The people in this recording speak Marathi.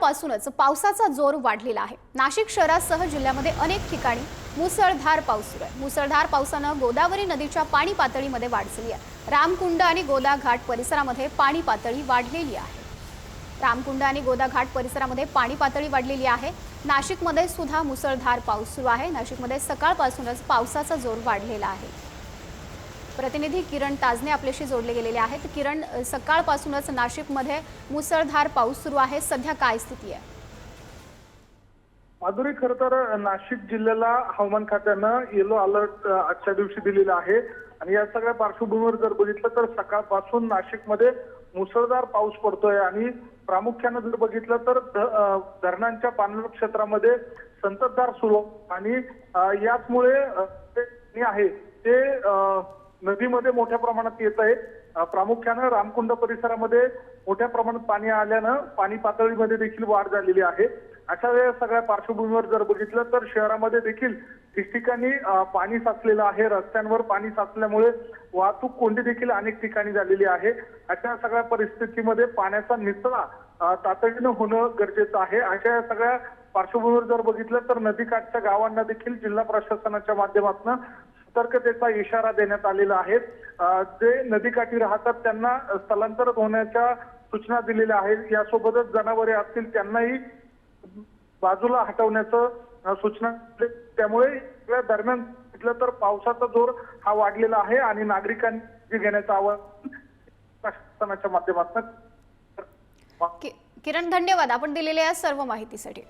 सकाळपासूनच पावसाचा जोर वाढलेला आहे। नाशिक शहरासह जिल्ह्यामध्ये अनेक ठिकाणी मुसळधार पाऊस सुरू आहे। मुसळधार पावसाने गोदावरी नदीच्या पाणी पातळीमध्ये वाढ झाली आहे। रामकुंड आणि गोदा घाट परिसरामध्ये पाणी पातळी वाढलेली आहे। रामकुंड आणि गोदा घाट परिसरामध्ये पाणी पातळी वाढलेली आहे। नाशिकमध्ये सुद्धा मुसळधार पाऊस सुरू आहे। नाशिकमध्ये सकाळपासूनच पावसाचा जोर वाढलेला आहे। प्रतिनिधी किरण ताजने आपल्याशी जोडले गेलेले आहेत। किरण, सकाळपासूनच नाशिकमध्ये मुसळधार पाऊस सुरू आहे, सध्या काय स्थिती आहे? माधुरी, खरं तर नाशिक जिल्ह्याला हवामान खात्यानं येलो अलर्ट आजच्या दिवशी दिलेला आहे आणि या सगळ्या पार्श्वभूमीवर जर बघितलं तर सकाळपासून नाशिकमध्ये मुसळधार पाऊस पडतोय आणि प्रामुख्याने जर बघितलं तर धरणांच्या पाणलोट क्षेत्रामध्ये संततधार सुरू आणि याचमुळे जे आहे ते नदीमध्ये मोठ्या प्रमाणात येत आहे। प्रामुख्याने रामकुंड परिसरामध्ये मोठ्या प्रमाणात पाणी आल्यानं पाणी पातळीमध्ये देखील वाढ झालेली आहे। अशा वेळेस सगळ्या पार्श्वभूमीवर जर बघितलं तर शहरामध्ये देखील ठिकठिकाणी पाणी साचलेलं आहे। रस्त्यांवर पाणी साचल्यामुळे वाहतूक कोंडी देखील अनेक ठिकाणी झालेली आहे। अशा सगळ्या परिस्थितीमध्ये पाण्याचा निचरा तातडीनं होणं गरजेचं आहे। अशा सगळ्या पार्श्वभूमीवर जर बघितलं तर नदीकाठच्या गावांना देखील जिल्हा प्रशासनाच्या माध्यमातून सतर्कतेचा इशारा देण्यात आलेला आहे। जे नदीकाठी राहतात त्यांना स्थलांतरित होण्याच्या सूचना दिलेल्या आहेत। यासोबतच जनावरे असतील त्यांनाही बाजूला हटवण्याचं सूचना। त्यामुळे या दरम्यान म्हटलं तर पावसाचा जोर हा वाढलेला आहे आणि नागरिकांनी घेण्याचं आवाहन प्रशासनाच्या माध्यमातून। किरण, धन्यवाद आपण दिलेल्या या सर्व माहितीसाठी।